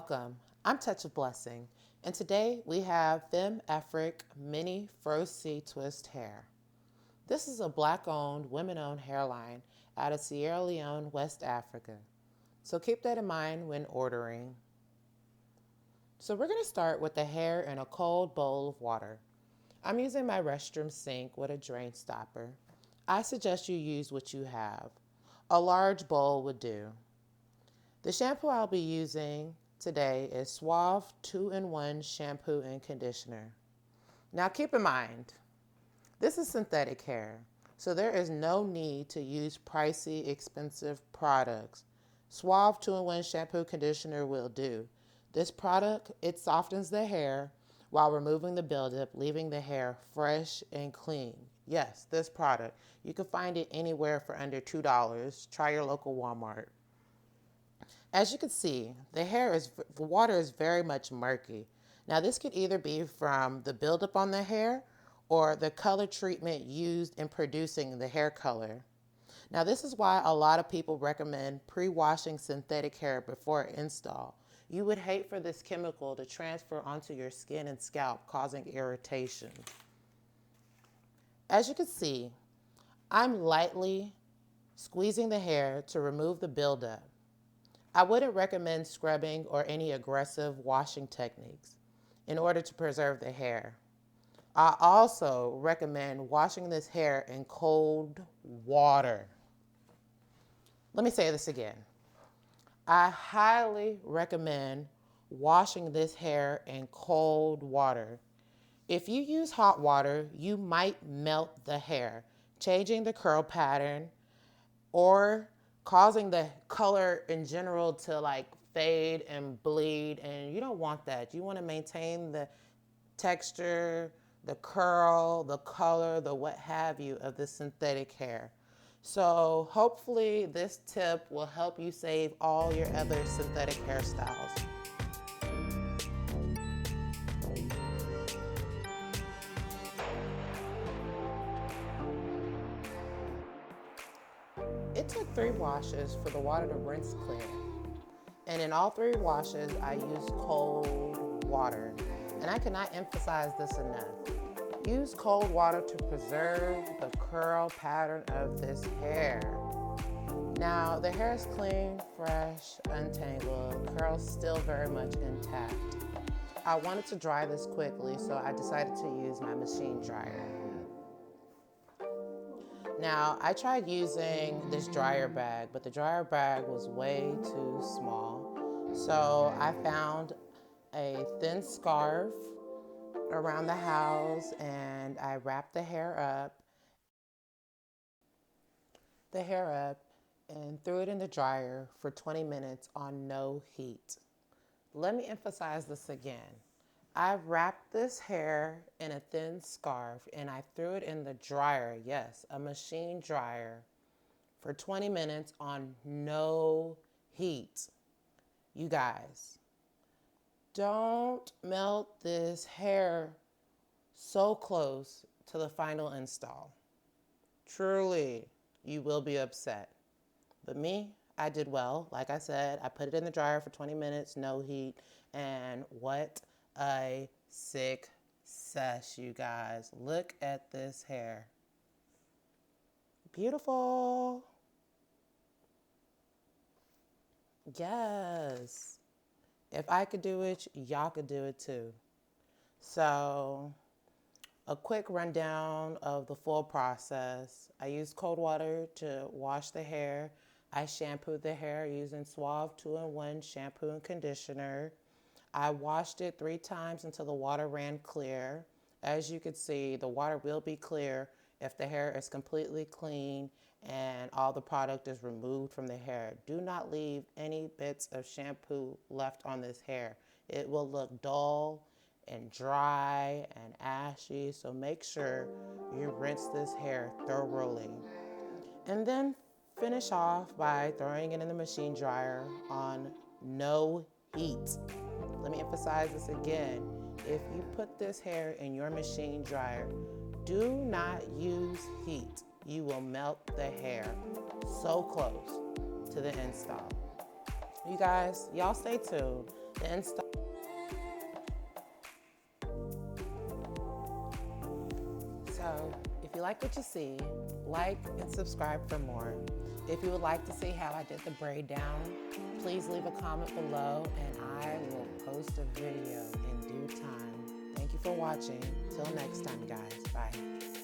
Welcome. I'm Touch of Blessing, and today we have Femme Afrique Mini Fro C Twist Hair. This is a Black-owned, women-owned hairline out of Sierra Leone, West Africa. So keep that in mind when ordering. So we're going to start with the hair in a cold bowl of water. I'm using my restroom sink with a drain stopper. I suggest you use what you have. A large bowl would do. The shampoo I'll be using today is Suave 2-in-1 shampoo and conditioner. Now keep in mind, this is synthetic hair, so there is no need to use pricey, expensive products. Suave 2-in-1 shampoo conditioner will do. This product, it softens the hair while removing the buildup, leaving the hair fresh and clean. Yes, this product. You can find it anywhere for under $2. Try your local Walmart. As you can see, the water is very much murky. Now this could either be from the buildup on the hair or the color treatment used in producing the hair color. Now this is why a lot of people recommend pre-washing synthetic hair before install. You would hate for this chemical to transfer onto your skin and scalp, causing irritation. As you can see, I'm lightly squeezing the hair to remove the buildup. I wouldn't recommend scrubbing or any aggressive washing techniques in order to preserve the hair. I also recommend washing this hair in cold water. Let me say this again. I highly recommend washing this hair in cold water. If you use hot water, you might melt the hair, changing the curl pattern or causing the color in general to fade and bleed, and you don't want that. You want to maintain the texture, the curl, the color, the what have you of the synthetic hair. So hopefully this tip will help you save all your other synthetic hairstyles. It took 3 washes for the water to rinse clear. And in all 3 washes, I used cold water. And I cannot emphasize this enough. Use cold water to preserve the curl pattern of this hair. Now, the hair is clean, fresh, untangled, curls still very much intact. I wanted to dry this quickly, so I decided to use my machine dryer. Now, I tried using this dryer bag, but the dryer bag was way too small. So I found a thin scarf around the house and I wrapped the hair up and threw it in the dryer for 20 minutes on no heat. Let me emphasize this again. I wrapped this hair in a thin scarf and I threw it in the dryer, yes, a machine dryer, for 20 minutes on no heat. You guys, don't melt this hair so close to the final install. Truly, you will be upset. But me, I did well. Like I said, I put it in the dryer for 20 minutes, no heat, and what a success, you guys. Look at this hair. Beautiful. Yes. If I could do it, y'all could do it too. So, a quick rundown of the full process. I used cold water to wash the hair. I shampooed the hair using Suave 2-in-1 shampoo and conditioner. I washed it 3 times until the water ran clear. As you can see, the water will be clear if the hair is completely clean and all the product is removed from the hair. Do not leave any bits of shampoo left on this hair. It will look dull and dry and ashy, so make sure you rinse this hair thoroughly. And then finish off by throwing it in the machine dryer on no heat. Let me emphasize this again. If you put this hair in your machine dryer, do not use heat. You will melt the hair so close to the install. You guys, y'all stay tuned. The Insta. So, if you like what you see, like and subscribe for more. If you would like to see how I did the braid down, please leave a comment below and I will post a video in due time. Thank you for watching. Till next time, guys. Bye.